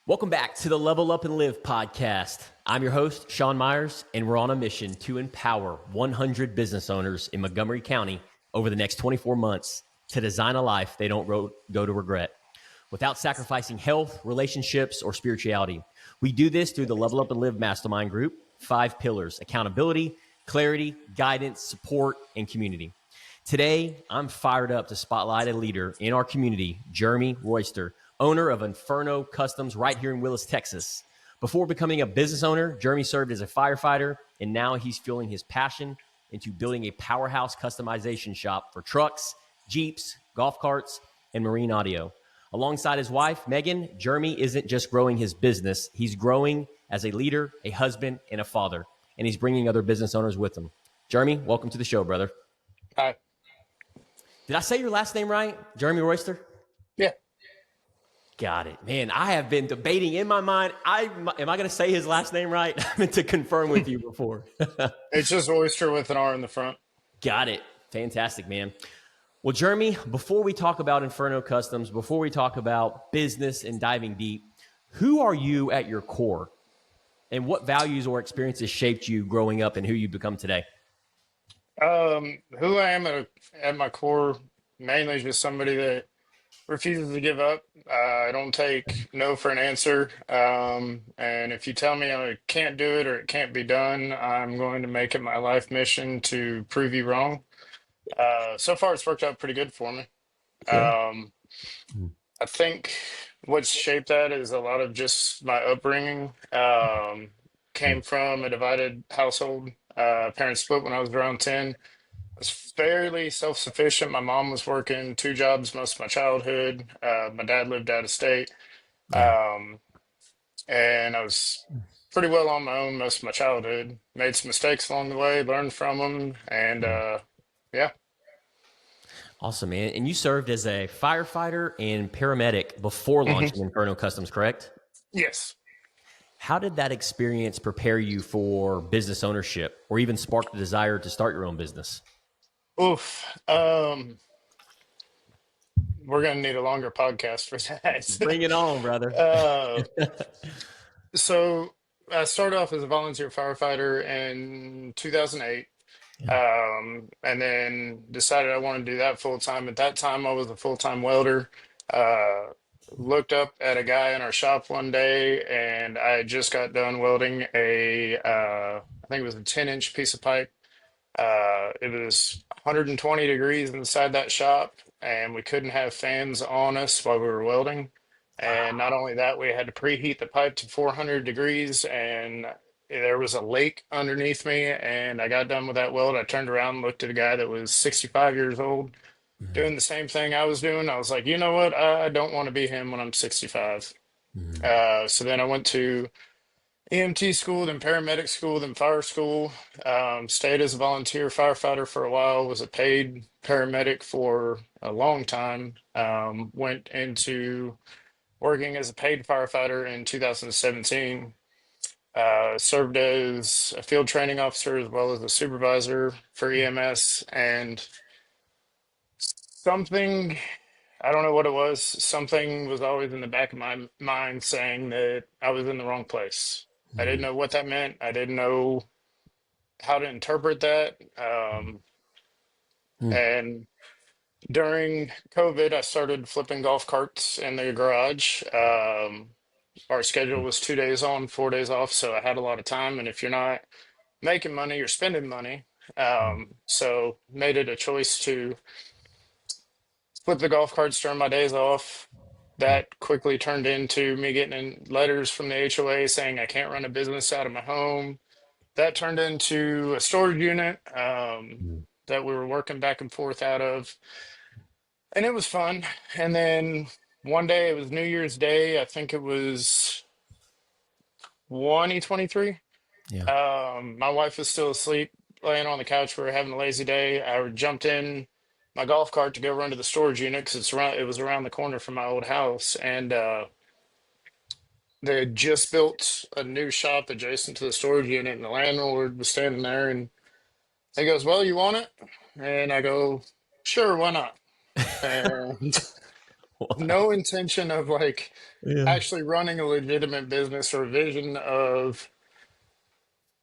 Welcome back to the Level Up and Live podcast. I'm your host, Sean Meyers, and we're on a mission to empower 100 business owners in Montgomery County over the next 24 months to design a life they don't go to regret without sacrificing health, relationships, or spirituality. We do this through the Level Up and Live mastermind group, 5 pillars: accountability, clarity, guidance, support, and community. Today, I'm fired up to spotlight a leader in our community, Jeremy Royster, owner of Inferno Customs right here in Willis, Texas. Before becoming a business owner, Jeremy served as a firefighter, and now he's fueling his passion into building a powerhouse customization shop for trucks, Jeeps, golf carts, and marine audio. Alongside his wife, Megan, Jeremy isn't just growing his business, he's growing as a leader, a husband, and a father, and he's bringing other business owners with him. Jeremy, welcome to the show, brother. Hi. Did I say your last name right? Jeremy Royster? Yeah. Got it. Man, I have been debating in my mind, am I going to say his last name right? I meant to confirm with you before. It's just Oyster with an R in the front. Got it. Fantastic, man. Well, Jeremy, before we talk about Inferno Customs, before we talk about business and diving deep, who are you at your core? And what values or experiences shaped you growing up and who you become today? Who I am at my core, mainly just somebody that refuses to give up. I don't take no for an answer. And if you tell me I can't do it or it can't be done, I'm going to make it my life mission to prove you wrong. So far, it's worked out pretty good for me. Yeah. I think what's shaped that is a lot of just my upbringing. Came from a divided household. Parents split when I was around 10. I was fairly self-sufficient. My mom was working 2 jobs most of my childhood. My dad lived out of state. Um, and I was pretty well on my own most of my childhood. Made some mistakes along the way, learned from them, and yeah. Awesome, man. And you served as a firefighter and paramedic before launching Inferno Customs, correct? Yes. How did that experience prepare you for business ownership or even spark the desire to start your own business? Oof. We're gonna need a longer podcast for that. Bring it on, brother. So I started off as a volunteer firefighter in 2008. And then decided I wanted to do that full time. At that time, I was a full-time welder. Uh, Looked up at a guy in our shop one day, and I had just got done welding I think it was a 10-inch piece of pipe. It was 120 degrees inside that shop, and we couldn't have fans on us while we were welding. And not only that, we had to preheat the pipe to 400 degrees, and there was a lake underneath me. And I got done with that weld. I turned around and looked at a guy that was 65 years old doing the same thing I was doing. I was like, you know what? I don't want to be him when I'm 65. So then I went to EMT school, then paramedic school, then fire school. Stayed as a volunteer firefighter for a while, was a paid paramedic for a long time. Went into working as a paid firefighter in 2017. Served as a field training officer as well as a supervisor for EMS. And something, I don't know what it was, something was always in the back of my mind saying that I was in the wrong place. I didn't know what that meant. I didn't know how to interpret that. And during COVID, I started flipping golf carts in the garage. Our schedule was 2 days on, 4 days off, so I had a lot of time. And if you're not making money, you're spending money. So made it a choice to flip the golf carts during my days off. That quickly turned into me getting letters from the HOA saying I can't run a business out of my home. That turned into a storage unit that we were working back and forth out of. And it was fun. And then one day, it was New Year's Day. I think it was 2023. Yeah. My wife was still asleep, laying on the couch. We were having a lazy day. I jumped in my golf cart to go run to the storage unit because it was around the corner from my old house. And they had just built a new shop adjacent to the storage unit, and the landlord was standing there, and he goes, "Well, you want it?" And I go, "Sure, why not?" And no intention of like Yeah. actually running a legitimate business or a vision of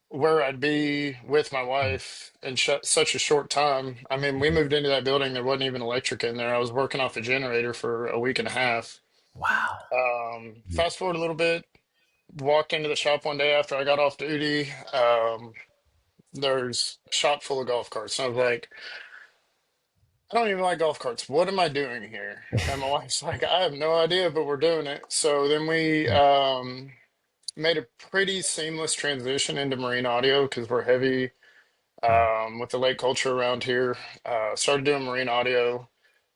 where I'd be with my wife in such a short time. I mean, we moved into that building, there wasn't even electric in there. I was working off a generator for a week and a half. Wow. Fast forward a little bit, walked into the shop one day after I got off duty. There's a shop full of golf carts. And I was like, I don't even like golf carts. What am I doing here? And my wife's like, I have no idea, but we're doing it. So then we made a pretty seamless transition into marine audio because we're heavy with the lake culture around here. Started doing marine audio,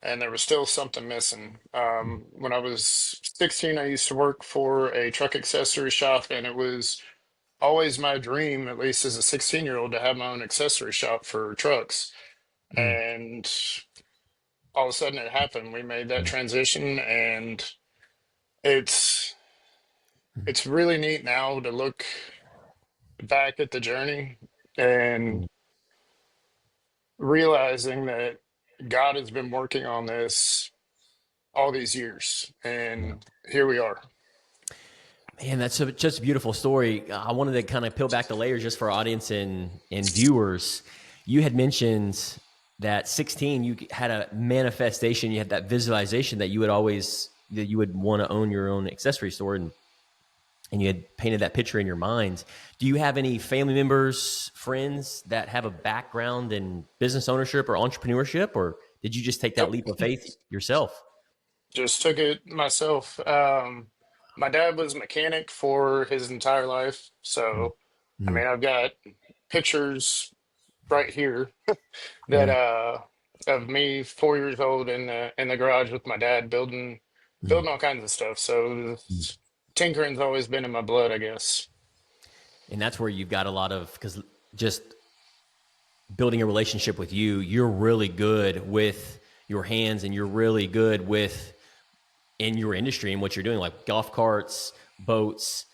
and there was still something missing. When I was 16, I used to work for a truck accessory shop, and it was always my dream, at least as a 16-year-old, to have my own accessory shop for trucks. And all of a sudden it happened. We made that transition, and it's it's really neat now to look back at the journey and realizing that God has been working on this all these years, and here we are. Man, that's just a beautiful story. I wanted to kind of peel back the layers just for our audience and viewers. You had mentioned that 16, you had a manifestation, you had that visualization that you would always, that you would want to own your own accessory store, and you had painted that picture in your mind. Do you have any family members, friends that have a background in business ownership or entrepreneurship, or did you just take that Nope, leap of faith yourself? just took it myself. My dad was a mechanic for his entire life, so I Mm, mean, I've got pictures right here that yeah. of me 4 years old in the garage with my dad building all kinds of stuff. So tinkering's always been in my blood, I guess. And that's where you've got a lot of, because just building a relationship with you, you're really good with your hands and you're really good with in your industry and what you're doing, like golf carts, boats,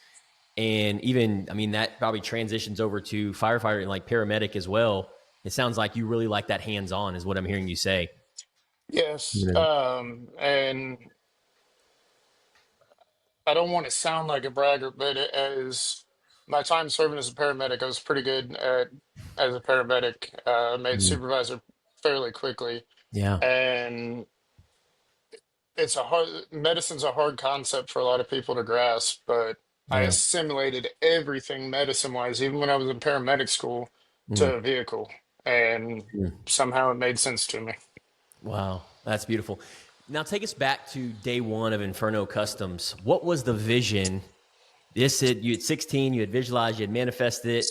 and even, I mean, that probably transitions over to firefighter and like paramedic as well. It sounds like you really like that hands on, is what I'm hearing you say. Yes, You and I don't want to sound like a braggart, but as my time serving as a paramedic, I was pretty good at as a paramedic. Made know? supervisor fairly quickly, Yeah. and it's a hard medicine's a hard concept for a lot of people to grasp. But I Yeah. assimilated everything medicine wise, even when I was in paramedic school, Mm. to a vehicle, and somehow it made sense to me. Wow. That's beautiful. Now take us back to day one of Inferno Customs. What was the vision? This said you at 16, you had visualized, you had manifested it.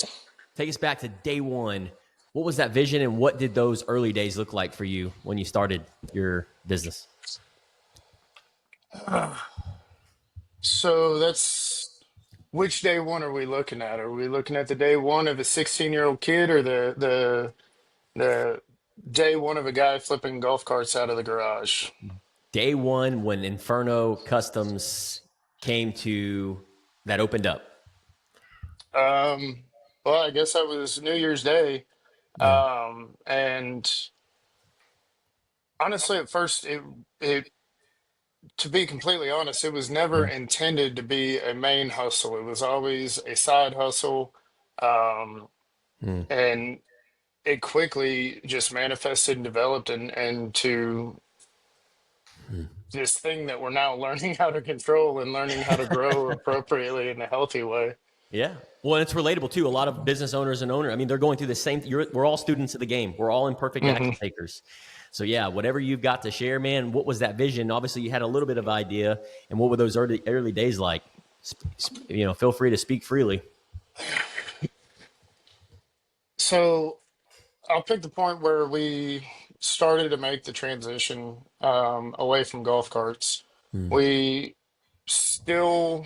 Take us back to day one. What was that vision, and what did those early days look like for you when you started your business? So that's which day one are we looking at? Are we looking at the day one of a 16-year-old kid, or the day one of a guy flipping golf carts out of the garage? Day one, when Inferno Customs came to, that opened up. Um, well, I guess that was New Year's Day. Yeah. And honestly, at first, it to be completely honest, it was never intended to be a main hustle. It was always a side hustle. Um, Mm. and it quickly just manifested and developed and to this thing that we're now learning how to control and learning how to grow appropriately in a healthy way. Yeah. Well, and it's relatable too. A lot of business owners and owners, I mean, they're going through the same. We're all students of the game. We're all imperfect action Hmm. takers. So yeah, whatever you've got to share, man. What was that vision? Obviously, you had a little bit of idea, and what were those early days like? Feel free to speak freely. So I'll pick the point where we started to make the transition away from golf carts. Mm. We still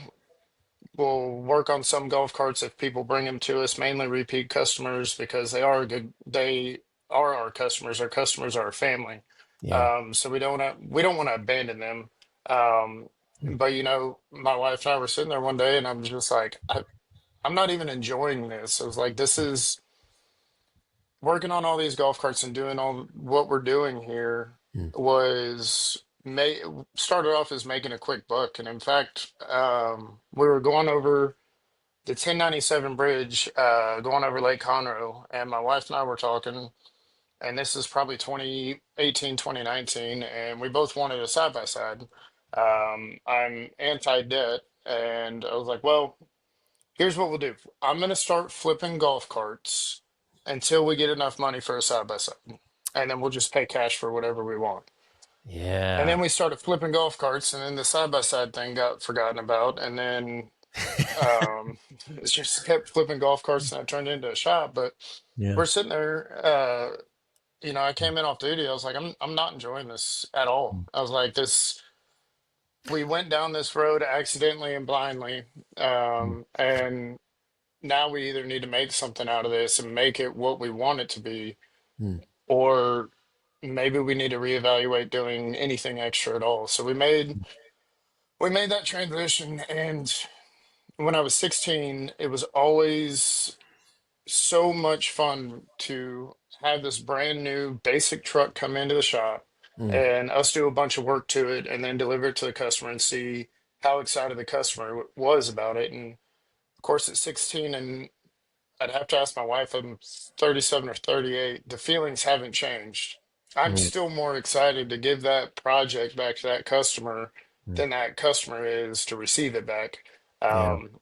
will work on some golf carts if people bring them to us, mainly repeat customers because they are our customers. Our customers are our family. Yeah. So we don't want to abandon them. Um, but my wife and I were sitting there one day and I'm just like, I'm not even enjoying this. I was like, this is working on all these golf carts and doing all what we're doing here Mm. was May started off as making a quick buck, and in fact, we were going over the 1097 bridge, going over Lake Conroe, and my wife and I were talking, and this is probably 2018, 2019, and we both wanted a side by side. I'm anti-debt, and I was like, well, here's what we'll do. I'm going to start flipping golf carts until we get enough money for a side by side, and then we'll just pay cash for whatever we want. And Yeah. then we started flipping golf carts, and then the side by side thing got forgotten about, and then um, it just kept flipping golf carts, and it turned into a shop. But Yeah. we're sitting there. I came in off duty. I was like, I'm not enjoying this at all. I was like, this. We went down this road accidentally and blindly, and now we either need to make something out of this and make it what we want it to be, Mm. or maybe we need to reevaluate doing anything extra at all. So we made that transition, and when I was 16, it was always so much fun to have this brand new basic truck come into the shop Mm. and us do a bunch of work to it and then deliver it to the customer and see how excited the customer was about it. And of course, at 16, and I'd have to ask my wife, I'm 37 or 38, the feelings haven't changed. I'm Mm. still more excited to give that project back to that customer Mm. than that customer is to receive it back. Yeah. Um,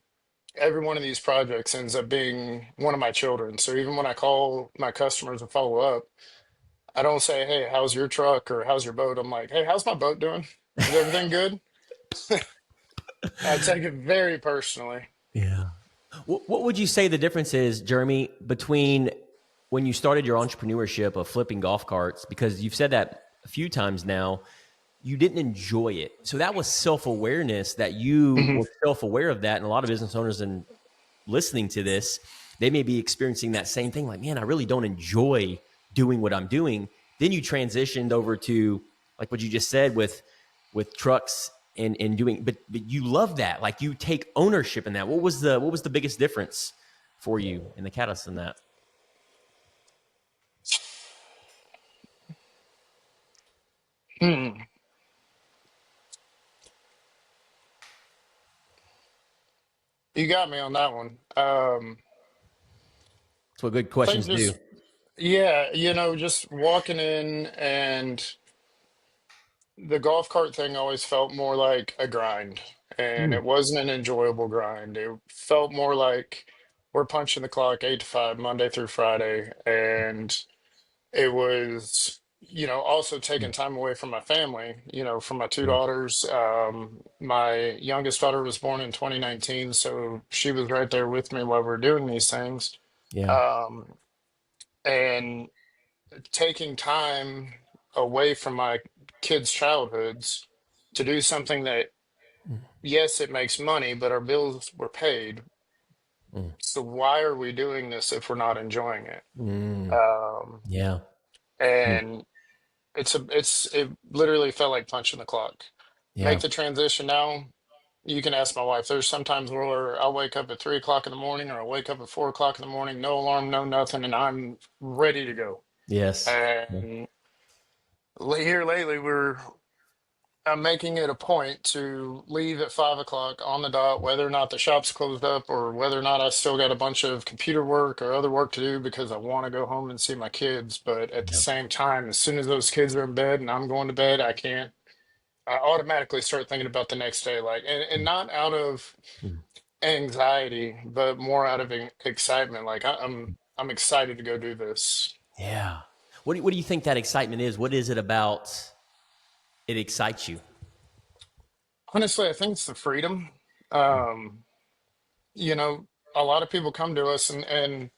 every one of these projects ends up being one of my children. So even when I call my customers and follow up, I don't say, "Hey, how's your truck?" or "How's your boat?" I'm like, "Hey, how's my boat doing? Is everything good?" I take it very personally. Yeah. What would you say the difference is, Jeremy, between when you started your entrepreneurship of flipping golf carts? Because you've said that a few times now, you didn't enjoy it. So that was self awareness that you Mhm. were self aware of that. And a lot of business owners and listening to this, they may be experiencing that same thing. Like, man, I really don't enjoy doing what I'm doing. Then you transitioned over to like what you just said with trucks and doing, but you love that. Like you take ownership in that. What was the biggest difference for you in the catalyst in that? Hmm. You got me on that one. That's what good I think questions do. just, yeah, just walking in, and the golf cart thing always felt more like a grind, and Mm. it wasn't an enjoyable grind. It felt more like we're punching the clock 8 to 5, Monday through Friday, and it was, also taking time away from my family, from my two Yeah. daughters. My youngest daughter was born in 2019, so she was right there with me while we are doing these things. Yeah. Um, and taking time away from my kids' childhoods to do something that, yes, it makes money, but our bills were paid. Mm. So why are we doing this if we're not enjoying it? Mm. Um, Yeah. Mm. and it literally felt like punching the clock. Make Yeah. the transition now. You can ask my wife. There's sometimes where I'll wake up at 3 o'clock in the morning, or I'll wake up at 4 o'clock in the morning, no alarm, no nothing, and I'm ready to go. Yes. Yeah. And here lately, I'm making it a point to leave at 5 o'clock on the dot, whether or not the shop's closed up or whether or not I still got a bunch of computer work or other work to do, because I want to go home and see my kids. But at the Yeah. same time, as soon as those kids are in bed and I'm going to bed, I automatically start thinking about the next day, like, and not out of Mm. anxiety, but more out of excitement. Like I'm excited to go do this. Yeah. What do you think that excitement is? What is it about it excites you? Honestly, I think it's the freedom. Um, you know, a lot of people come to us, and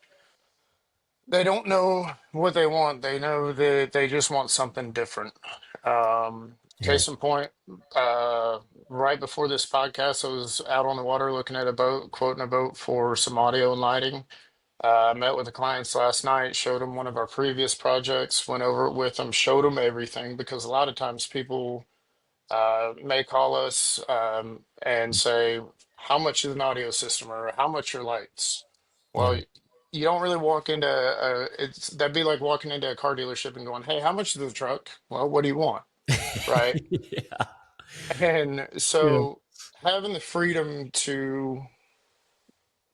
they don't know what they want. They know that they just want something different. Yeah. Case in point, uh, right before this podcast, I was out on the water looking at a boat, quoting a boat for some audio and lighting. I met with the clients last night, showed them one of our previous projects, went over it with them, showed them everything, because a lot of times people may call us and say, "How much is an audio system?" or "How much are lights?" Yeah. Well, you don't really walk into it's that'd be like walking into a car dealership and going, "Hey, how much is the truck?" "Well, what do you want?" right? Yeah. And Yeah. so having the freedom to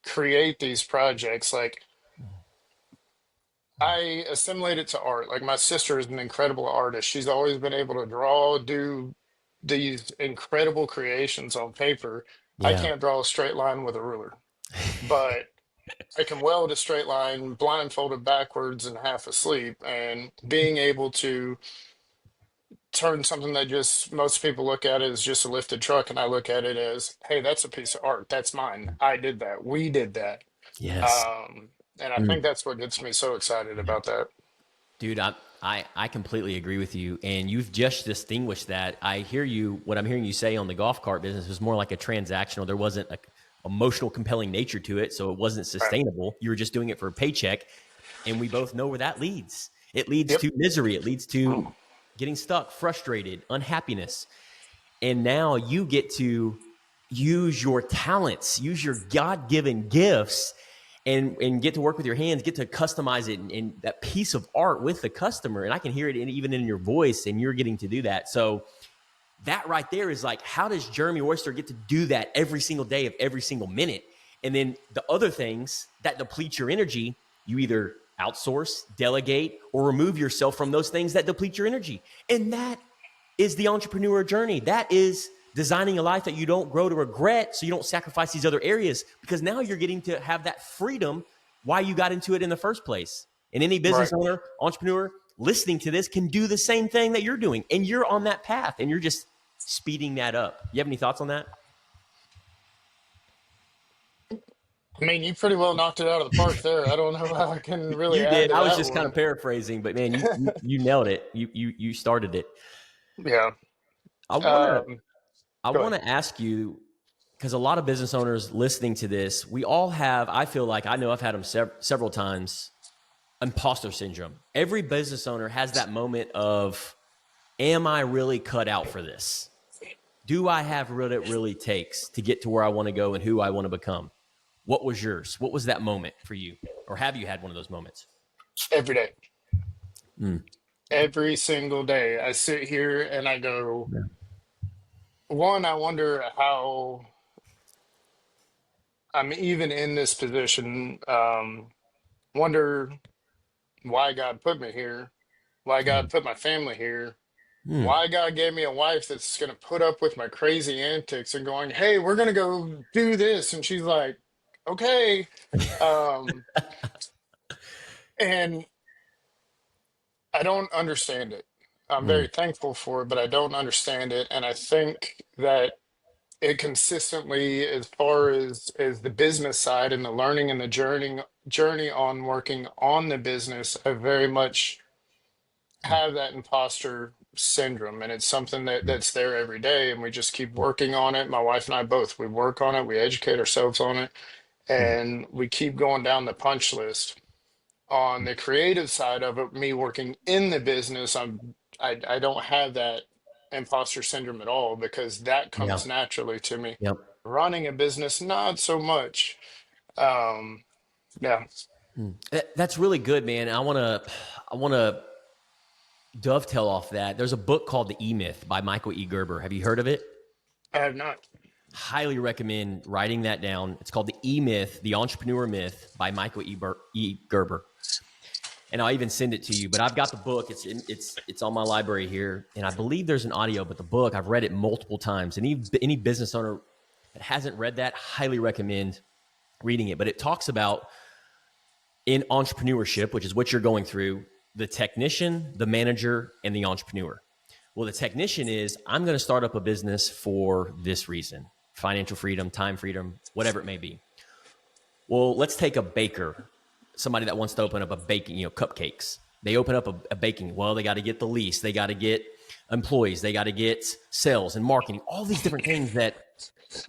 create these projects, like I assimilate it to art. Like my sister is an incredible artist. She's always been able to draw, do these incredible creations on paper. I Yeah. can't draw a straight line with a ruler, but I can weld a straight line blindfolded backwards and half asleep. And being able to turn something that just most people look at as just a lifted truck, and I look at it as, hey, that's a piece of art. That's mine. I did that. We did that. Yes. Um, and I think Mm. that's what gets me so excited about that. Dude, I completely agree with you. And you've just distinguished that. I hear you, what I'm hearing you say on the golf cart business was more like a transactional. There wasn't a emotional, compelling nature to it. So it wasn't Right. sustainable. You were just doing it for a paycheck. And we both know where that leads. It leads Yep. to misery. It leads to getting stuck, frustrated, unhappiness. And now you get to use your talents, use your God-given gifts, and get to work with your hands, get to customize it and that piece of art with the customer. And I can hear it even in your voice, and you're getting to do that. So that right there is like, how does Jeremy Royster get to do that every single day of every single minute? And then the other things that deplete your energy, you either outsource, delegate, or remove yourself from those things that deplete your energy. And that is the entrepreneur journey. That is designing a life that you don't grow to regret, so you don't sacrifice these other areas, because now you're getting to have that freedom why you got into it in the first place. And any business Right. owner, entrepreneur listening to this can do the same thing that you're doing. And you're on that path and you're just speeding that up. You have any thoughts on that? I mean, you pretty well knocked it out of the park there. I don't know how I can really You add did. to I was that just kind of one. paraphrasing, but man, you nailed it. You started it. Yeah. I want to Um, I Go want ahead. to ask you, because a lot of business owners listening to this, we all have, I feel like, I know I've had them several times, imposter syndrome. Every business owner has that moment of, am I really cut out for this? Do I have what it really takes to get to where I want to go and who I want to become? What was yours? What was that moment for you? Or have you had one of those moments? Every day. Mm. Every single day. I sit here and I go, Yeah. one, I wonder how I'm even in this position. Wonder why God put me here, why God put my family here, Mm. why God gave me a wife that's going to put up with my crazy antics and going, hey, we're going to go do this. And she's like, okay. Um, and I don't understand it. I'm Mm. very thankful for it, but I don't understand it. And I think that it consistently, as far as the business side and the learning and the journey on working on the business, I very much have that imposter syndrome, and it's something that's there every day, and we just keep working on it. My wife and I both, we work on it, we educate ourselves on it, Mm. and we keep going down the punch list. On the creative side of it, me working in the business, I don't have that imposter syndrome at all, because that Yeah. comes naturally to me. Yep. Running a business, not so much. um yeah. That's really good, man. I want to dovetail off that. There's a book called The E Myth by Michael E. Gerber. Have you heard of it? I have not. Highly recommend writing that down. It's called The E Myth, The Entrepreneur Myth by Michael E. Gerber. And I'll even send it to you. But I've got the book. It's on my library here, and I believe there's an audio. But the book, I've read it multiple times. And any business owner that hasn't read that, highly recommend reading it. But it talks about, in entrepreneurship, which is what you're going through, the technician, the manager, and the entrepreneur. Well, the technician is, I'm going to start up a business for this reason: financial freedom, time freedom, whatever it may be. Well, let's take a baker, somebody that wants to open up a baking, cupcakes. They open up a baking. Well, they got to get the lease. They got to get employees. They got to get sales and marketing, all these different things that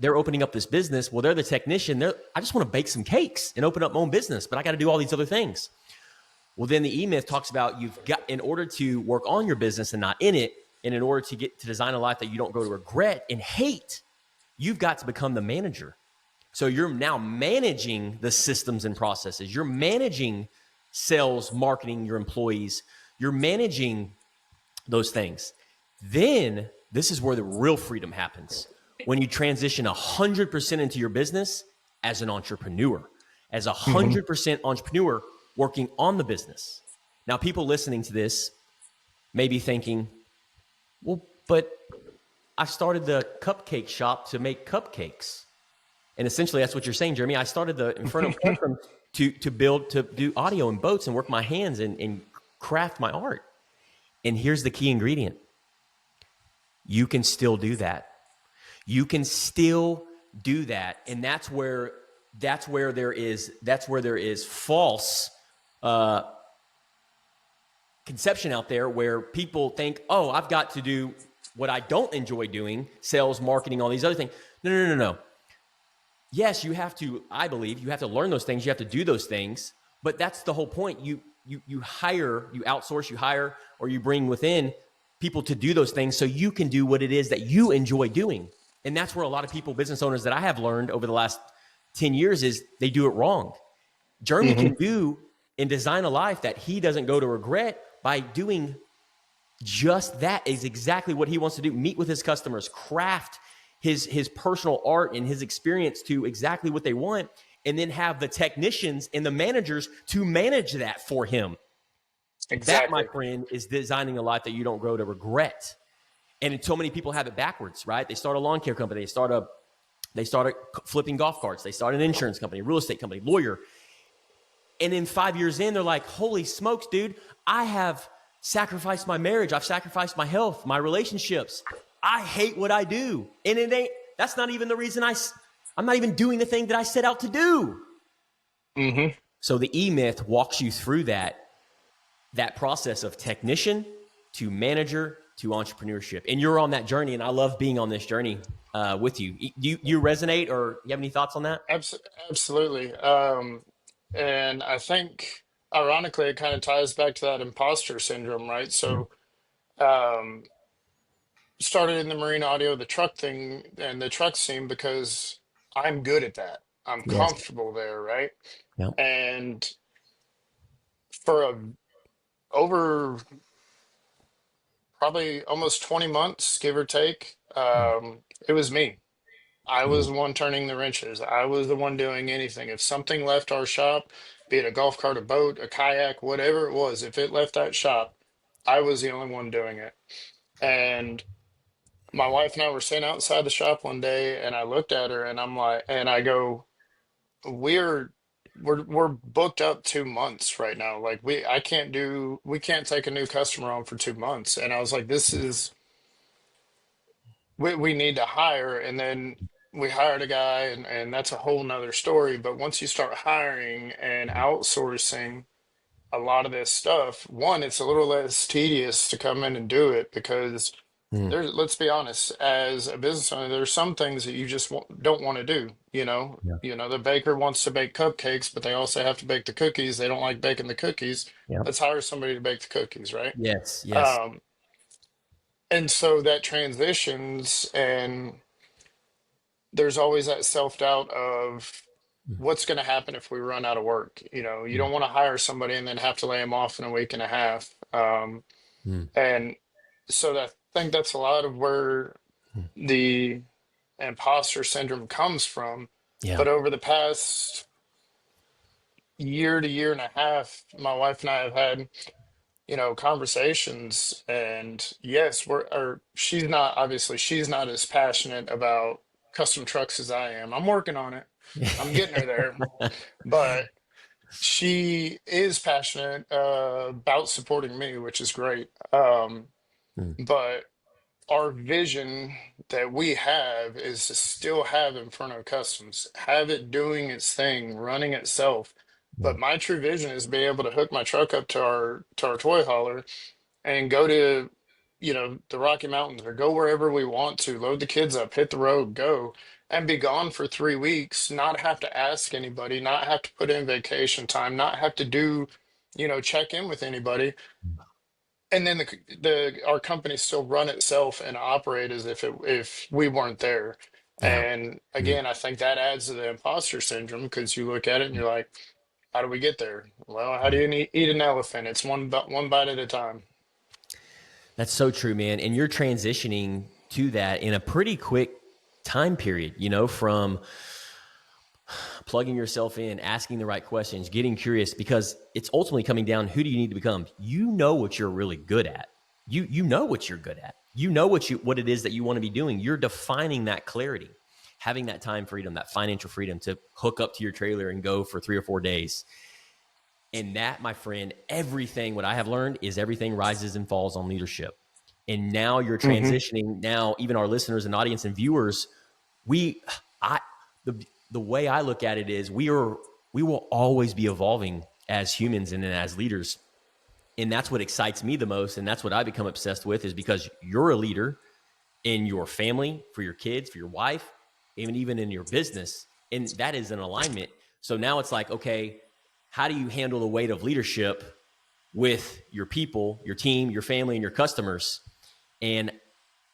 they're opening up this business. Well, they're the technician. I just want to bake some cakes and open up my own business, but I got to do all these other things. Well, then the E-Myth talks about, in order to work on your business and not in it, and in order to get to design a life that you don't go to regret and hate, you've got to become the manager. So you're now managing the systems and processes. You're managing sales, marketing, your employees. You're managing those things. Then this is where the real freedom happens. When you transition 100% into your business as an entrepreneur, as a Mm-hmm. 100% entrepreneur working on the business. Now, people listening to this may be thinking, well, but I started the cupcake shop to make cupcakes. And essentially that's what you're saying, Jeremy. I started the Inferno Customs to do audio and boats and work my hands and craft my art. And here's the key ingredient. You can still do that. You can still do that. And that's where there is false conception out there where people think, oh, I've got to do what I don't enjoy doing, sales, marketing, all these other things. No. Yes, you have to, I believe, you have to learn those things. You have to do those things. But that's the whole point. You hire, you outsource, you hire, or you bring within people to do those things so you can do what it is that you enjoy doing. And that's where a lot of people, business owners that I have learned over the last 10 years is they do it wrong. Jeremy can do and design a life that he doesn't go to regret by doing just that is exactly what he wants to do. Meet with his customers, craft his personal art and his experience to exactly what they want, and then have the technicians and the managers to manage that for him. That, my Exactly. friend, is designing a life that you don't grow to regret. And so many people have it backwards, right? They start a lawn care company. They start flipping golf carts. They start an insurance company, real estate company, lawyer. And then 5 years in, they're like, holy smokes, dude, I have sacrificed my marriage. I've sacrificed my health, my relationships. I hate what I do. And that's not even the reason I'm not even doing the thing that I set out to do. Mm-hmm. So the E-Myth walks you through that process of technician to manager to entrepreneurship. And you're on that journey, and I love being on this journey with you. You resonate, or you have any thoughts on that? Absolutely. And I think, ironically, it kind of ties back to that imposter syndrome, right? So, um, started in the marine audio, the truck thing, and the truck scene because I'm good at that. I'm Yes. comfortable there, right? Yeah. And for over probably almost 20 months, give or take, it was me. I was the one turning the wrenches. I was the one doing anything. If something left our shop, be it a golf cart, a boat, a kayak, whatever it was, if it left that shop, I was the only one doing it. And my wife and I were sitting outside the shop one day, and I looked at her and I'm like, and I go, we're we're booked up 2 months right now. Like we can't take a new customer on for 2 months. And I was like, we need to hire. And then we hired a guy, and that's a whole nother story. But once you start hiring and outsourcing a lot of this stuff, one, it's a little less tedious to come in and do it because Mm. let's be honest, as a business owner, there's some things that you just don't want to do. Yeah. The baker wants to bake cupcakes, but they also have to bake the cookies. They don't like baking the cookies. Yeah. Let's hire somebody to bake the cookies, right? Yes. Yes. Um, and so that transitions, and there's always that self-doubt of what's going to happen if we run out of work. You don't want to hire somebody and then have to lay them off in a week and a half. Mm. And so I think that's a lot of where the imposter syndrome comes from. Yeah. But over the past year to year and a half, my wife and I have had, conversations. And yes, she's not as passionate about custom trucks as I am. I'm working on it. I'm getting her there. But she is passionate about supporting me, which is great. Mm. But our vision that we have is to still have Inferno Customs, have it doing its thing, running itself. Yeah. But my true vision is be able to hook my truck up to our toy hauler and go to, the Rocky Mountains or go wherever we want to, load the kids up, hit the road, go, and be gone for 3 weeks, not have to ask anybody, not have to put in vacation time, not have to do, check in with anybody. And then the our company still run itself and operate as if we weren't there. Yeah. And Mm. again, I think that adds to the imposter syndrome because you look at it and you're like, how do we get there? Well, how do you eat an elephant? It's one bite at a time. That's so true, man. And you're transitioning to that in a pretty quick time period, from plugging yourself in, asking the right questions, getting curious, because it's ultimately coming down, who do you need to become? You know what you're really good at. You know what you're good at. You know what it is that you want to be doing. You're defining that clarity, having that time freedom, that financial freedom to hook up to your trailer and go for 3 or 4 days. And that, my friend, what I have learned is everything rises and falls on leadership. And now you're Hmm. transitioning. Now, even our listeners and audience and viewers, we, I, the way I look at it is we will always be evolving as humans and as leaders. And that's what excites me the most. And that's what I become obsessed with, is because you're a leader in your family, for your kids, for your wife, even in your business. And that is an alignment. So now it's like, okay, how do you handle the weight of leadership with your people, your team, your family, and your customers? And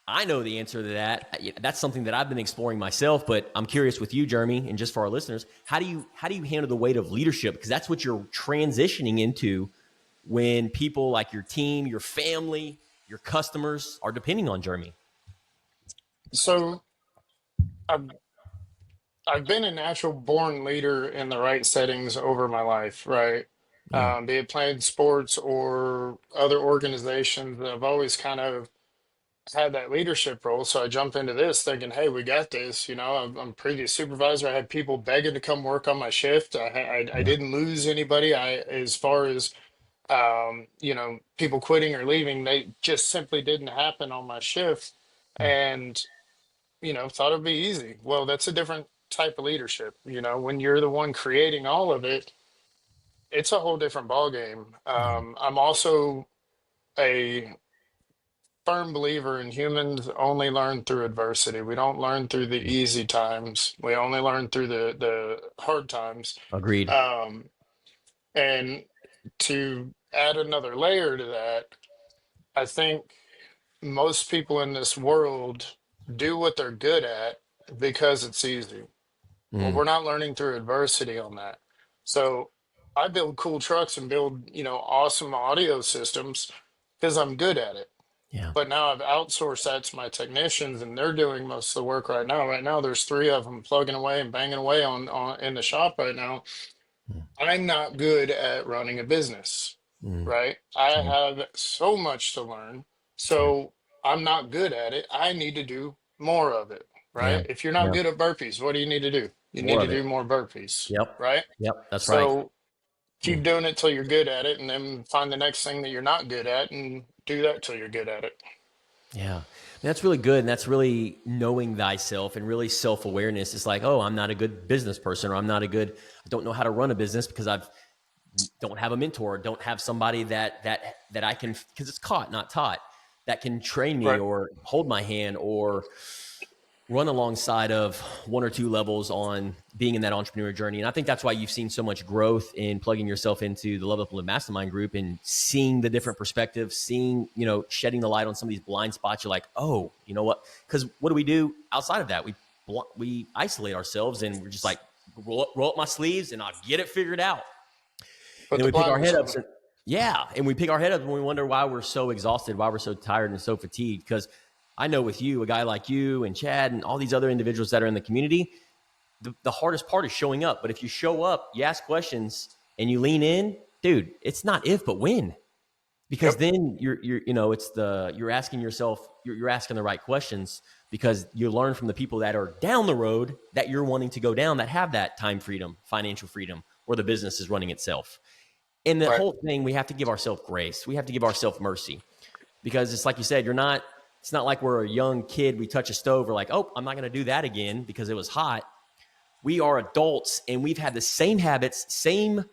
I know the answer to that. That's something that I've been exploring myself, but I'm curious with you, Jeremy, and just for our listeners, how do you handle the weight of leadership? Because that's what you're transitioning into when people like your team, your family, your customers are depending on Jeremy. So I've I've been a natural born leader in the right settings over my life, right? Yeah. Be it playing sports or other organizations. I've always kind of had that leadership role. So I jump into this thinking, hey, we got this. I'm previous supervisor. I had people begging to come work on my shift. I Yeah. didn't lose anybody. As far as people quitting or leaving, they just simply didn't happen on my shift. And thought it'd be easy. Well, that's a different type of leadership. When you're the one creating all of it, it's a whole different ballgame. Yeah. I'm also a firm believer in humans only learn through adversity. We don't learn through the easy times. We only learn through the hard times. Agreed. Um, and to add another layer to that, I think most people in this world do what they're good at because it's easy. Well, Mm. we're not learning through adversity on that. So I build cool trucks and build, awesome audio systems because I'm good at it. Yeah. But now I've outsourced that to my technicians and they're doing most of the work right now. Right now, there's three of them plugging away and banging away on in the shop right now. Mm. I'm not good at running a business, Mm. right? I Yeah. have so much to learn. Yeah. So I'm not good at it. I need to do more of it, Yeah. right? If you're not Yeah. good at burpees, what do you need to do? You More need to of it. do more burpees, Yep. right? Yep. That's right. So Mm. keep doing it till you're good at it and then find the next thing that you're not good at and do that till you're good at it. Yeah. That's really good. And that's really knowing thyself and really self awareness. It's like, oh, I'm not a good business person, or I don't know how to run a business because don't have a mentor, don't have somebody that I can, because it's caught, not taught, that can train me Right. or hold my hand or run alongside of one or two levels on being in that entrepreneur journey. And I think that's why you've seen so much growth in plugging yourself into the Level Up and Live Mastermind group and seeing the different perspectives, seeing, shedding the light on some of these blind spots. You're like, oh, you know what? Because what do we do outside of that? We isolate ourselves and we're just like, roll up my sleeves and I'll get it figured out. And Put then the we pick our blinders head up. on. Yeah. And we pick our head up and we wonder why we're so exhausted, why we're so tired and so fatigued. Because I know with you, a guy like you and Chad and all these other individuals that are in the community, the hardest part is showing up. But if you show up, you ask questions and you lean in, dude, it's not if, but when. Because Yep. then you're asking yourself, you're asking the right questions, because you learn from the people that are down the road that you're wanting to go down, that have that time freedom, financial freedom, or the business is running itself. And the Right. whole thing, we have to give ourselves grace. We have to give ourselves mercy, because it's like you said, it's not like we're a young kid. We touch a stove. We're like, oh, I'm not going to do that again because it was hot. We are adults and we've had the same habits, same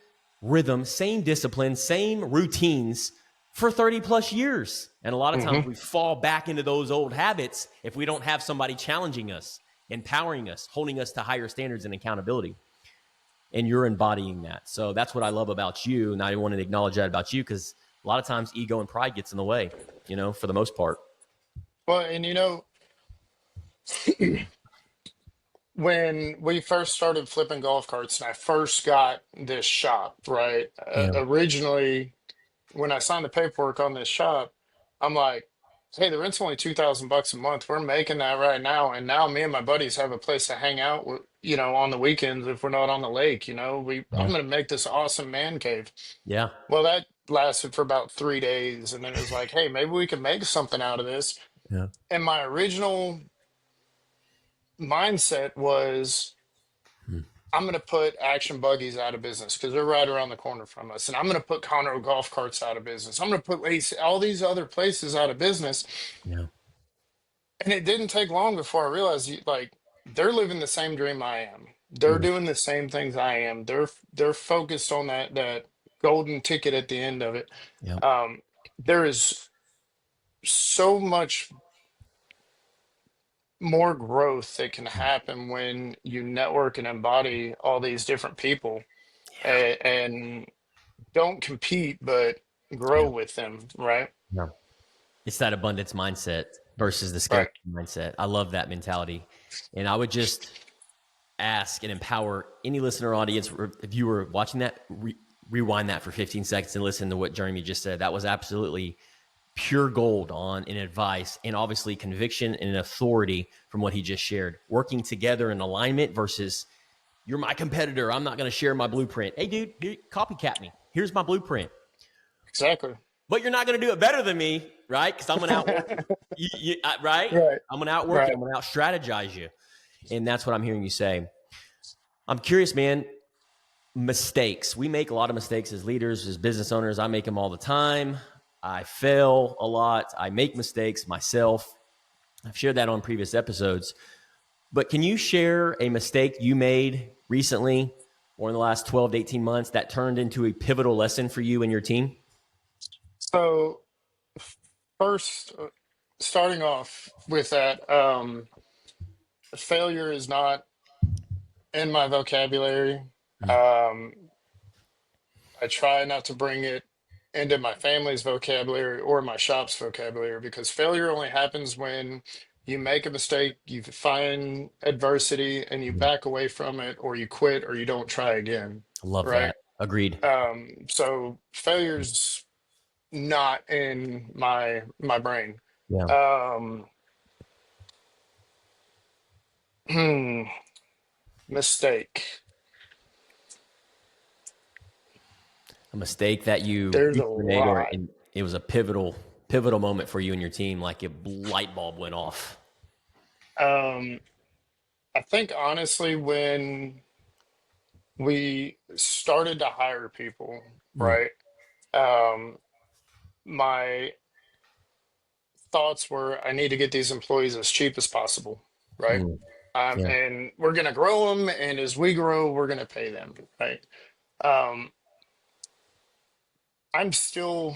rhythm, same discipline, same routines for 30 plus years. And a lot of times Hmm. we fall back into those old habits if we don't have somebody challenging us, empowering us, holding us to higher standards and accountability. And you're embodying that. So that's what I love about you. And I wanted to acknowledge that about you, because a lot of times ego and pride gets in the way, for the most part. Well, and when we first started flipping golf carts and I first got this shop, right? Yeah. Originally, when I signed the paperwork on this shop, I'm like, hey, the rent's only $2,000 a month. We're making that right now. And now me and my buddies have a place to hang out with, on the weekends if we're not on the lake, I'm Yeah. gonna make this awesome man cave. Yeah. Well, that lasted for about 3 days, and then it was like, hey, maybe we can make something out of this. Yeah. And my original mindset was Hmm. I'm going to put Action Buggies out of business because they're right around the corner from us. And I'm going to put Conroe Golf Carts out of business. I'm going to put all these other places out of business. Yeah. And it didn't take long before I realized, like, they're living the same dream I am. They're Yeah. doing the same things I am. They're focused on that golden ticket at the end of it. Yeah. Um, there is so much more growth that can happen when you network and embody all these different people and don't compete, but grow Yeah. with them, right? Yeah. It's that abundance mindset versus the Right. scarcity mindset. I love that mentality. And I would just ask and empower any listener audience, if you were watching that, rewind that for 15 seconds and listen to what Jeremy just said. That was absolutely pure gold on in advice and obviously conviction and authority from what he just shared. Working together in alignment versus you're my competitor. I'm not going to share my blueprint. Hey, dude, copycat me. Here's my blueprint. Exactly. But you're not going to do it better than me, right? Because I'm going to outwork you, right? Right. I'm going to outwork you. Right. I'm going to out-strategize you. And that's what I'm hearing you say. I'm curious, man, mistakes. We make a lot of mistakes as leaders, as business owners. I make them all the time. I fail a lot. I make mistakes myself. I've shared that on previous episodes. But can you share a mistake you made recently or in the last 12 to 18 months that turned into a pivotal lesson for you and your team? So first, starting off with that, failure is not in my vocabulary. Um, I try not to bring it into my family's vocabulary or my shop's vocabulary because failure only happens when you make a mistake, you find adversity, and you back away from it, or you quit, or you don't try again. I love Right. that. Agreed. So failure's not in my brain. Yeah. Um, hmm, mistake. A mistake that you There's a made, or lot. it was a pivotal moment for you and your team, like a light bulb went off. Um, I think honestly, when we started to hire people, Mm, right? Um, my thoughts were I need to get these employees as cheap as possible, right? mm, yeah. And we're going to grow them, and as we grow, we're going to pay them, right? Um, I'm still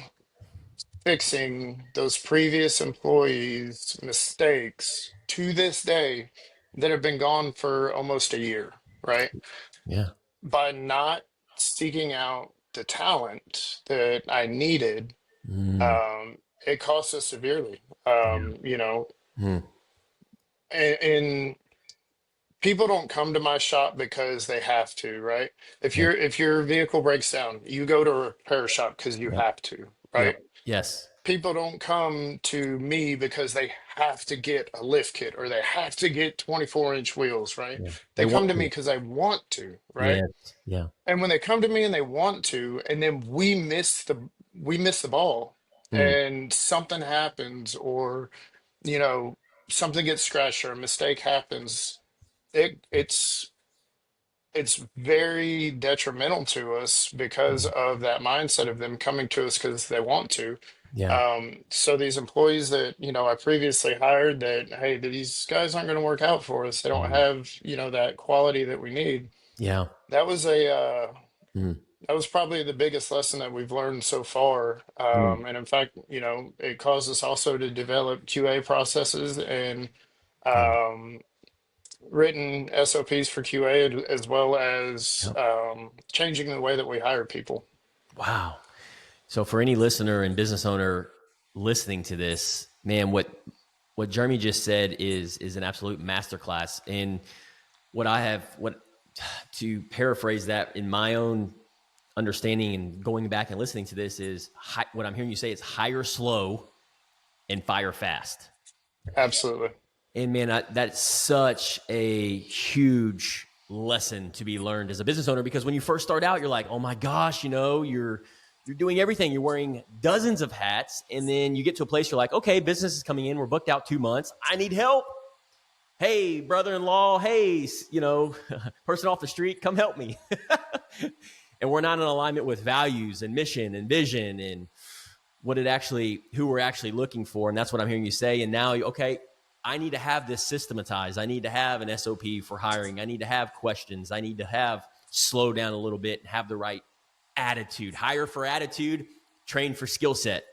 fixing those previous employees' mistakes to this day that have been gone for almost a year, right? Yeah. By not seeking out the talent that I needed, Mm, it cost us severely. yeah. Mm, And people don't come to my shop because they have to, right? yeah. If your vehicle breaks down, you go to a repair shop because you Yep. have to, Yep. right? Yes. People don't come to me because they have to get a lift kit or they have to get 24-inch wheels, right? Yeah. They They come want to me to. because they want to, right? Yes. Yeah. And when they come to me and they want to, and then we miss the ball Mm, and something happens or, you know, something gets scratched or a mistake happens, it's very detrimental to us because mm, of that mindset of them coming to us because they want to. yeah. So these employees that, I previously hired that, hey, these guys aren't going to work out for us. They don't Mm, have, that quality that we need. yeah. That was Mm, that was probably the biggest lesson that we've learned so far. mm, And in fact, it caused us also to develop QA processes and yeah. um, written SOPs for QA as well as Yep. changing the way that we hire people. Wow. So for any listener and business owner listening to this, man, what Jeremy just said is an absolute masterclass. And what to paraphrase that in my own understanding and going back and listening to this is what I'm hearing you say is hire slow and fire fast. Absolutely. And man, that's such a huge lesson to be learned as a business owner, because when you first start out, you're like, oh my gosh, you're doing everything. You're wearing dozens of hats. And then you get to a place you're like, okay, business is coming in. We're booked out 2 months. I need help. Hey, brother-in-law. Hey, person off the street, come help me. And we're not in alignment with values and mission and vision and who we're actually looking for. And that's what I'm hearing you say. And now, okay, I need to have this systematized. I need to have an SOP for hiring. I need to have questions. I need to have slow down a little bit and have the right attitude. Hire for attitude, train for skill set.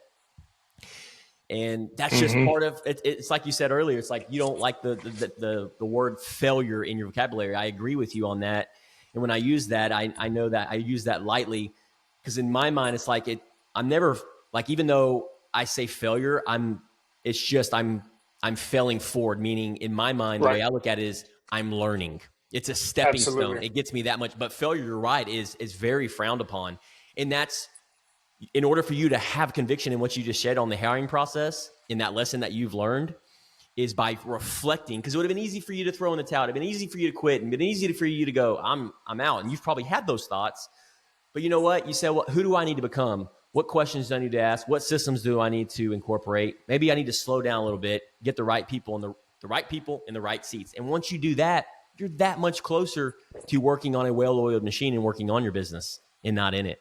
And that's just part of it. It's like you said earlier. It's like you don't like the word failure in your vocabulary. I agree with you on that. And when I use that, I know that I use that lightly, because in my mind, it's like I'm never like, even though I say failure, I'm failing forward. Meaning in my mind, the way I look at it is I'm learning. It's a stepping stone. It gets me that much. But failure, you're right, is very frowned upon. And that's, in order for you to have conviction in what you just said on the hiring process, in that lesson that you've learned, is by reflecting. Because it would have been easy for you to throw in the towel. It would have been easy for you to quit, and been easy for you to go, I'm out. And you've probably had those thoughts. But you know what? You said, well, who do I need to become? What questions do I need to ask? What systems do I need to incorporate? Maybe I need to slow down a little bit, get the right people in the right people in the right seats. And once you do that, you're that much closer to working on a well-oiled machine and working on your business and not in it.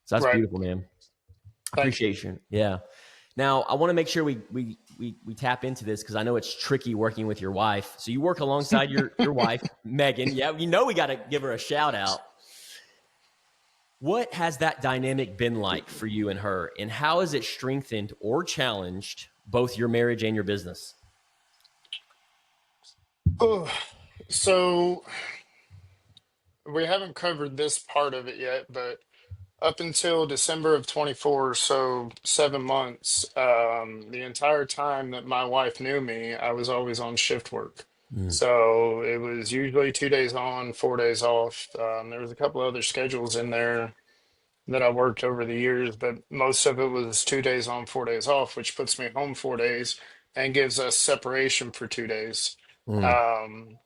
So that's beautiful, man. Appreciation. Yeah. Now I want to make sure we tap into this, because I know it's tricky working with your wife. So you work alongside your wife, Megan. Yeah. We got to give her a shout out. What has that dynamic been like for you and her, and how has it strengthened or challenged both your marriage and your business? Oh, so we haven't covered this part of it yet, but up until December of 24, so 7 months, the entire time that my wife knew me, I was always on shift work. So it was usually 2 days on, 4 days off. There was a couple other schedules in there that I worked over the years, but most of it was 2 days on, 4 days off, which puts me home 4 days and gives us separation for 2 days. Um,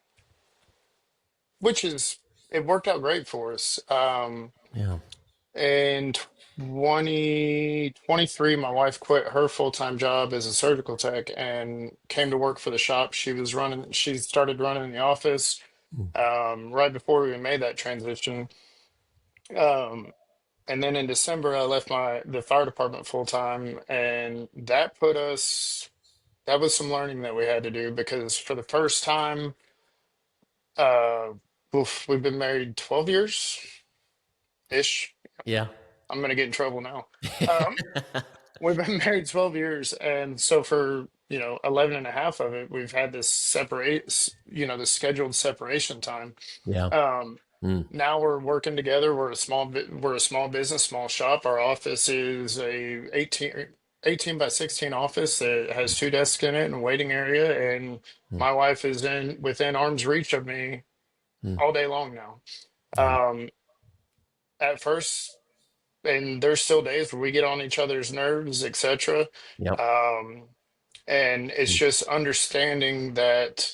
it worked out great for us. Yeah. In 2023, my wife quit her full-time job as a surgical tech and came to work for the shop. She started running the office right before we made that transition. Um, and then in December, I left the fire department full-time, and that was some learning that we had to do, because for the first time, uh, we've been married 12 years ish. Yeah. I'm going to get in trouble now. Um, we've been married 12 years. And so for, 11 and a half of it, we've had this this scheduled separation time. Yeah. Um, Now we're working together. We're a small business, small shop. Our office is a 18 by 16 office that has 2 desks in it and a waiting area. And my wife is within arm's reach of me all day long now. Yeah. At first, and there's still days where we get on each other's nerves, etc. Yep. And it's just understanding that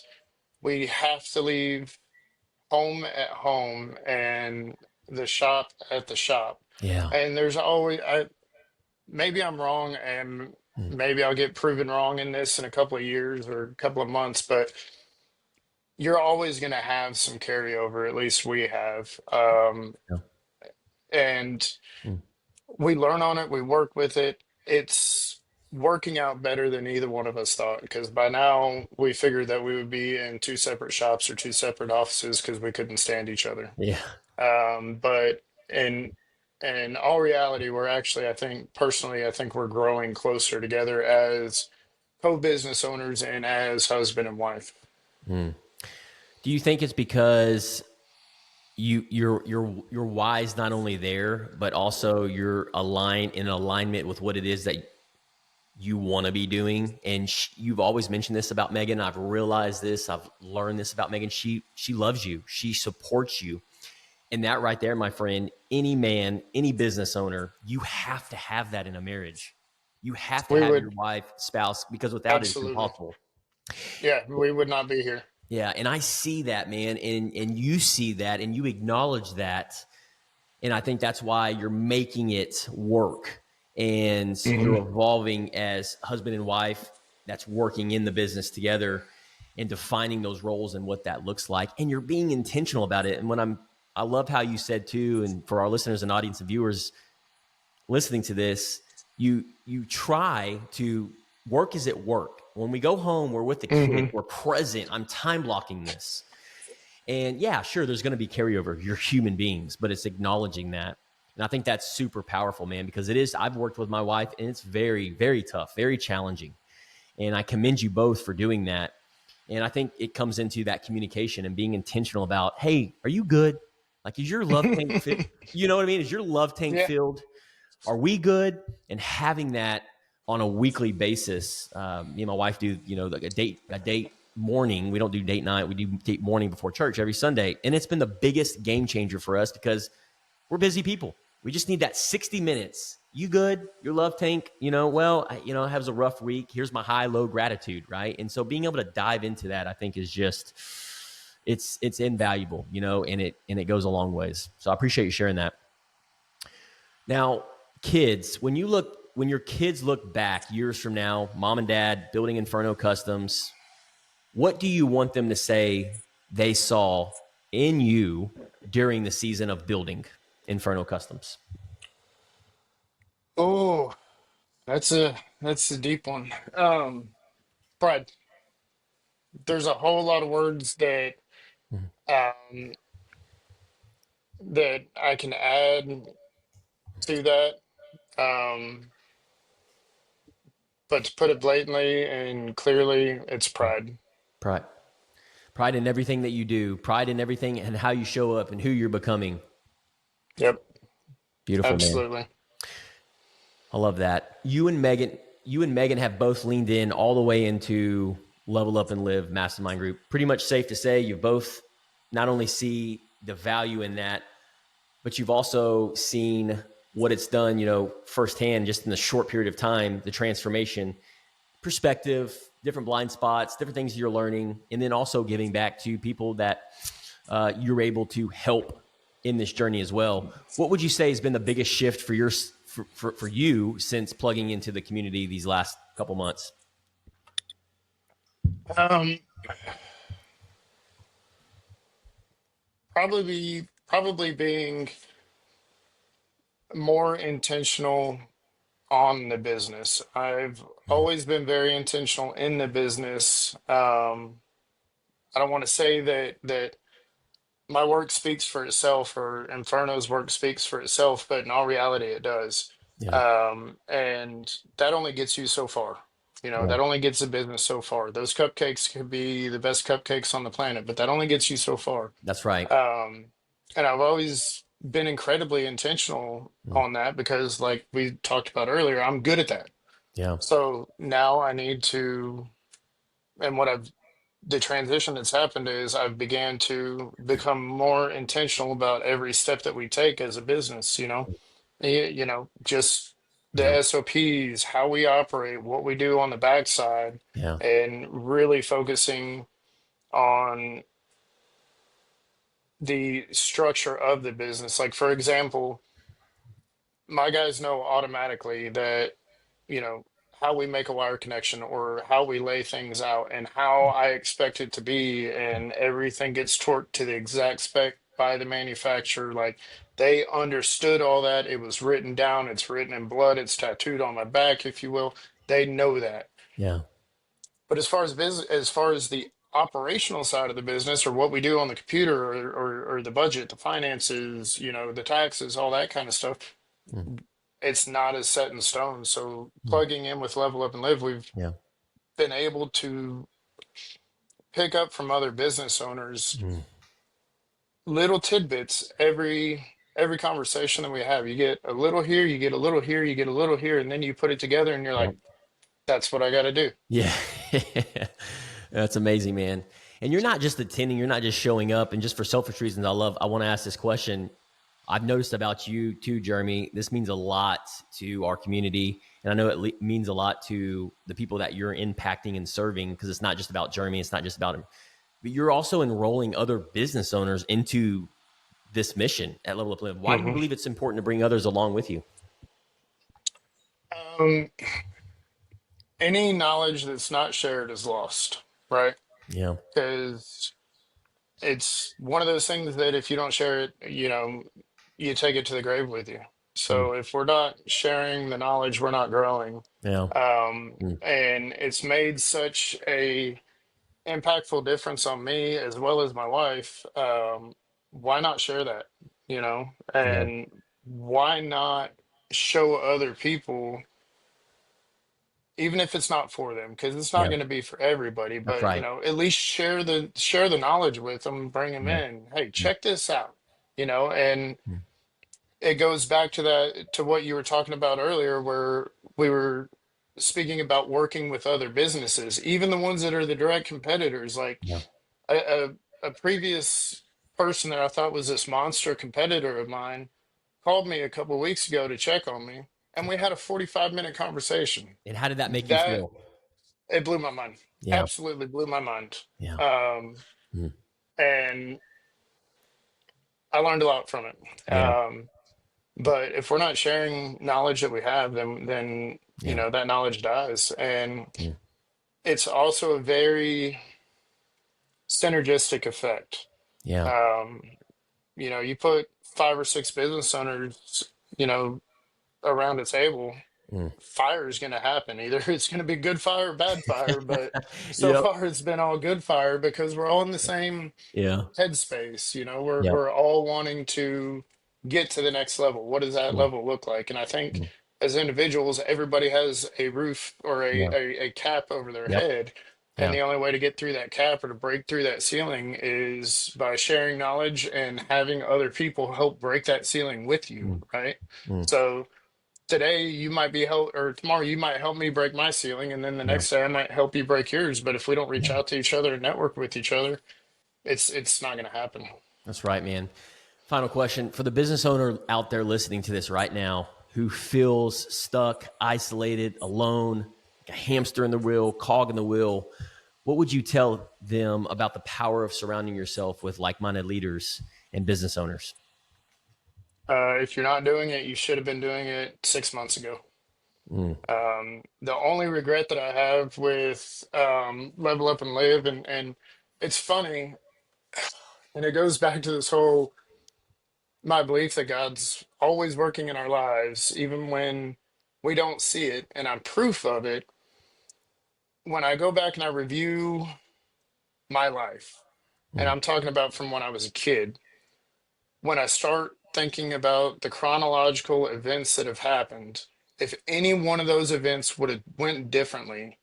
we have to leave home at home and the shop at the shop. Yeah. And maybe I'm wrong, and maybe I'll get proven wrong in this in a couple of years or a couple of months, but you're always going to have some carryover. At least we have. Yeah. And we learn on it, we work with it. It's working out better than either one of us thought, because by now we figured that we would be in two separate shops or two separate offices because we couldn't stand each other. Yeah. But in all reality, we're actually, I think we're growing closer together as co-business owners and as husband and wife. Do you think it's because your why's not only there, but also you're in alignment with what it is that you want to be doing? And you've always mentioned this about Megan. I've realized this. I've learned this about Megan. She loves you. She supports you. And that right there, my friend, any man, any business owner, you have to have that in a marriage. You have to We have your would wife, spouse, because without it, it's absolutely. impossible. Yeah, we would not be here. Yeah, and I see that, man, and you see that, and you acknowledge that, and I think that's why you're making it work, and you're evolving as husband and wife that's working in the business together and defining those roles and what that looks like, and you're being intentional about it. And I love how you said too, and for our listeners and audience and viewers listening to this, you try to work is at work. When we go home, we're with the kids, we're present. I'm time blocking this. And yeah, sure, there's going to be carryover. You're human beings, but it's acknowledging that. And I think that's super powerful, man, because it is. I've worked with my wife, and it's very, very tough, very challenging. And I commend you both for doing that. And I think it comes into that communication and being intentional about, hey, are you good? Like, is your love tank fit? You know what I mean? Is your love tank Yeah. filled? Are we good? And having that on a weekly basis. Me and my wife do, like a date morning. We don't do date night. We do date morning before church every Sunday. And it's been the biggest game changer for us because we're busy people. We just need that 60 minutes. You good? Your love tank, it has a rough week. Here's my high, low gratitude, right? And so being able to dive into that, I think is just, it's invaluable, and it goes a long ways. So I appreciate you sharing that. Now, kids, when your kids look back years from now, mom and dad building Inferno Customs, what do you want them to say they saw in you during the season of building Inferno Customs? Oh, that's a deep one. Pride. There's a whole lot of words um, that I can add to that. Um, but to put it blatantly and clearly, it's pride. Pride. Pride in everything that you do, pride in everything and how you show up and who you're becoming. Yep, Beautiful, man. absolutely. I love that. You and Megan have both leaned in all the way into Level Up and Live Mastermind Group. Pretty much safe to say you both not only see the value in that, but you've also seen what it's done, firsthand, just in the short period of time, the transformation, perspective, different blind spots, different things you're learning, and then also giving back to people that you're able to help in this journey as well. What would you say has been the biggest shift for you since plugging into the community these last couple months? Um, probably being more intentional on the business. I've always been very intentional in the business. I don't want to say that my work speaks for itself or Inferno's work speaks for itself, but in all reality, it does. Yeah, And that only gets you so far. yeah, That only gets the business so far. Those cupcakes could be the best cupcakes on the planet, but that only gets you so far. that's right. Um, and I've always been incredibly intentional Mm, on that because, like we talked about earlier, I'm good at that. yeah, So now I need to, and the transition that's happened is I've began to become more intentional about every step that we take as a business, just the yeah, SOPs, how we operate, what we do on the backside, yeah, and really focusing on the structure of the business. Like, for example, my guys know automatically that, you know, how we make a wire connection or how we lay things out and how I expect it to be, and everything gets torqued to the exact spec by the manufacturer. Like, they understood all that. It was written down, it's written in blood, it's tattooed on my back, if you will. They know that. yeah, But as far as business, as far as the operational side of the business or what we do on the computer or the budget, the finances, the taxes, all that kind of stuff, mm, it's not as set in stone. So mm, plugging in with Level Up and Live, we've yeah, been able to pick up from other business owners mm, little tidbits every conversation that we have. You get a little here, you get a little here, you get a little here, and then you put it together and you're yeah, like, that's what I got to do. yeah. That's amazing, man. And you're not just attending, you're not just showing up. And just for selfish reasons, I want to ask this question. I've noticed about you too, Jeremy. This means a lot to our community. And I know it means a lot to the people that you're impacting and serving, because it's not just about Jeremy. It's not just about him. But you're also enrolling other business owners into this mission at Level Up Live. Why do you Hmm. believe it's important to bring others along with you? Um, any knowledge that's not shared is lost, right? Yeah. Because it's one of those things that if you don't share it, you take it to the grave with you. Mm. So if we're not sharing the knowledge, we're not growing. Yeah. Mm. And it's made such a impactful difference on me as well as my wife. Why not share that, Yeah. and why not show other people, even if it's not for them, because it's not Yeah. going to be for everybody, That's but right. at least share the knowledge with them, bring them Yeah. in. Hey, Mm. check this out, and Mm. it goes back to what you were talking about earlier, where we were speaking about working with other businesses, even the ones that are the direct competitors. Like Yeah. a, a, a previous person that I thought was this monster competitor of mine called me a couple of weeks ago to check on me, and we had a 45-minute conversation. And how did that make you That feel? It blew my mind. Yeah. Absolutely blew my mind. Yeah. Um, Mm. and I learned a lot from it. Yeah. But if we're not sharing knowledge that we have, then Yeah. that knowledge dies. And Mm. it's also a very synergistic effect. Yeah. Um, you put five or six business owners, around a table, Mm. fire is going to happen. Either it's going to be good fire or bad fire, but so Yep. far it's been all good fire because we're all in the same Yeah. headspace. We're Yep. we're all wanting to get to the next level. What does that Mm. level look like? And I think Mm. as individuals, everybody has a roof or Yeah. a cap over their Yep. head. And Yeah. the only way to get through that cap or to break through that ceiling is by sharing knowledge and having other people help break that ceiling with you, Mm. right? Mm. So today you might be help, or tomorrow you might help me break my ceiling, and then the Yeah. next day I might help you break yours. But if we don't reach Yeah. out to each other and network with each other, it's not going to happen. That's right, man. Final question for the business owner out there listening to this right now who feels stuck, isolated, alone, like a hamster in the wheel, cog in the wheel. What would you tell them about the power of surrounding yourself with like-minded leaders and business owners? If you're not doing it, you should have been doing it 6 months ago. Mm. The only regret that I have with Level Up and Live, and it's funny, and it goes back to this whole my belief that God's always working in our lives, even when we don't see it, and I'm proof of it. When I go back and I review my life, and Mm. I'm talking about from when I was a kid, when I start thinking about the chronological events that have happened, if any one of those events would have went differently,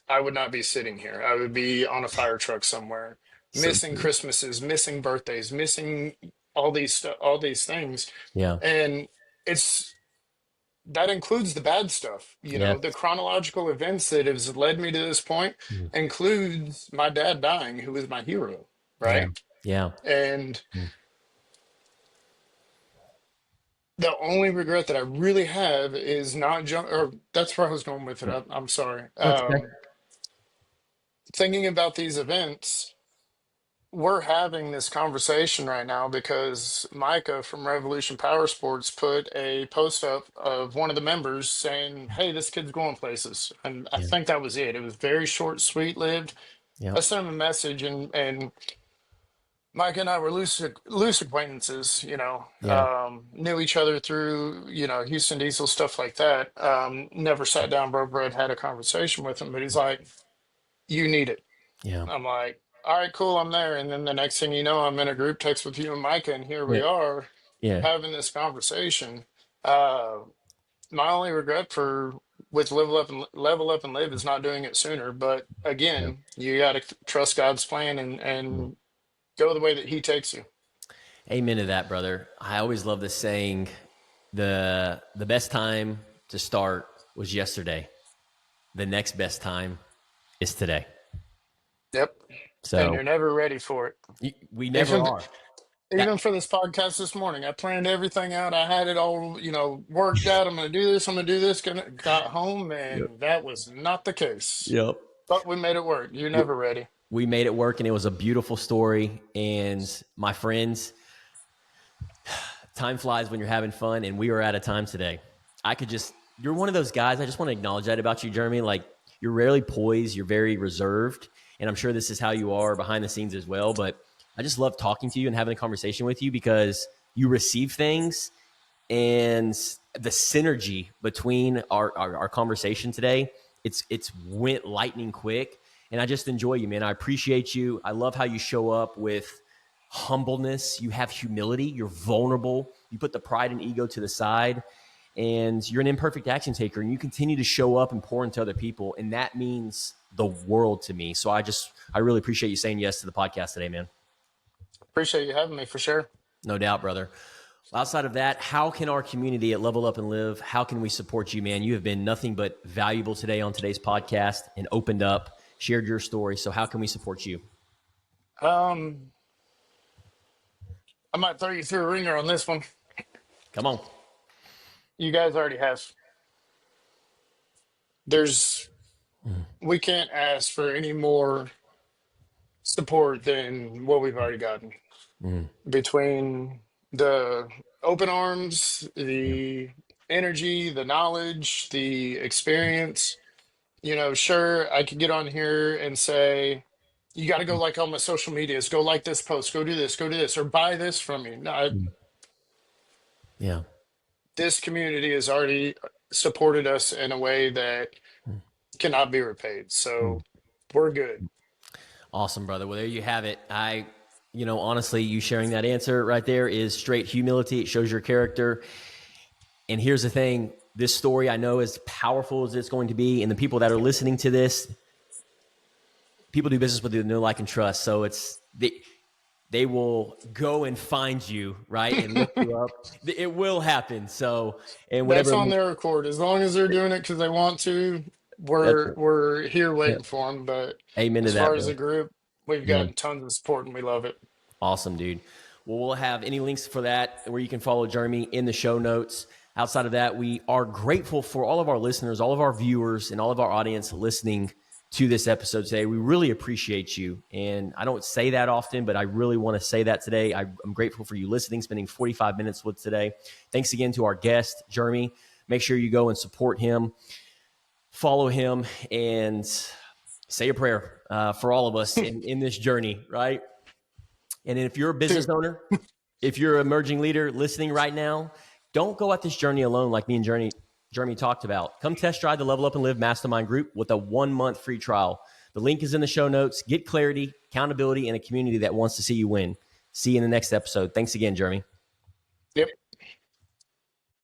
I would not be sitting here. I would be on a fire truck somewhere, So missing true. Christmases, missing birthdays, missing all these things. Yeah. And it's that includes the bad stuff. Yes. The chronological events that has led me to this point Mm. includes my dad dying, who was my hero, Yeah. right? Yeah. And Mm. the only regret that I really have is not jump, or that's where I was going with it. I'm sorry. That's okay. Thinking about these events, we're having this conversation right now because Micah from Revolution Power Sports put a post up of one of the members saying, "Hey, this kid's going places," and I Yeah. think that was it. It was very short, sweet lived. Yeah. I sent him a message, and Mike and I were loose acquaintances, Yeah. knew each other through, Houston Diesel, stuff like that. Never sat down, broke bread, had a conversation with him, but he's like, "You need it." Yeah. I'm like, "All right, cool, I'm there." And then the next thing you know, I'm in a group text with you and Micah, and here we Yeah. are Yeah. having this conversation. Uh, my only regret for with level up and live is not doing it sooner. But Yeah. again, you got to trust God's plan Mm. and go the way that He takes you. Amen to that, brother. I always love this saying, the best time to start was yesterday. The next best time is today. Yep. And So you're never ready for it. we never Even are. Even for this podcast this morning, I planned everything out. I had it all, worked out. I'm going to do this. I'm going to do this. Got home, Yep. and that was not the case. Yep. But we made it work. You're never ready. We made it work, and it was a beautiful story. And my friends, time flies when you're having fun, and we are out of time today. You're one of those guys. I just want to acknowledge that about you, Jeremy. Like, you're rarely poised. You're very reserved. And I'm sure this is how you are behind the scenes as well. But I just love talking to you and having a conversation with you because you receive things, and the synergy between our conversation today, it's went lightning quick. And I just enjoy you, man. I appreciate you. I love how you show up with humbleness. You have humility. You're vulnerable. You put the pride and ego to the side, and you're an imperfect action taker, and you continue to show up and pour into other people. And that means the world to me. So I really appreciate you saying yes to the podcast today, man. Appreciate you having me for sure. No doubt, brother. Outside of that, how can our community at Level Up and Live, how can we support you, man? You have been nothing but valuable today on today's podcast and opened up, shared your story. So how can we support you? I might throw you through a ringer on this one. Come on. You guys already have. We can't ask for any more support than what we've already gotten. Between the open arms, the energy, the knowledge, the experience. Sure, I could get on here and say, you got to go like all my social medias, go like this post, go do this, or buy this from me. No, Yeah. this community has already supported us in a way that cannot be repaid. So we're good. Awesome, brother. Well, there you have it. Honestly, you sharing that answer right there is straight humility. It shows your character. And here's the thing. This story, I know, as powerful as it's going to be, and the people that are listening to this, people do business with you, know, like, and trust. So they will go and find you, right, and look you up. It will happen. So, and whatever. That's on their record. As long as they're doing it because they want to, we're here waiting for them. But amen to as that, far bro. as a group, we've gotten tons of support, and we love it. Awesome, dude. Well, we'll have any links for that where you can follow Jeremy in the show notes. Outside of that, we are grateful for all of our listeners, all of our viewers, and all of our audience listening to this episode today. We really appreciate you. And I don't say that often, but I really want to say that today. I'm grateful for you listening, spending 45 minutes with today. Thanks again to our guest, Jeremy. Make sure you go and support him, follow him, and say a prayer for all of us in this journey, right? And if you're a business owner, if you're an emerging leader listening right now, don't go at this journey alone like me and Jeremy talked about. Come test drive the Level Up and Live Mastermind group with a 1-month free trial. The link is in the show notes. Get clarity, accountability, and a community that wants to see you win. See you in the next episode. Thanks again, Jeremy. Yep.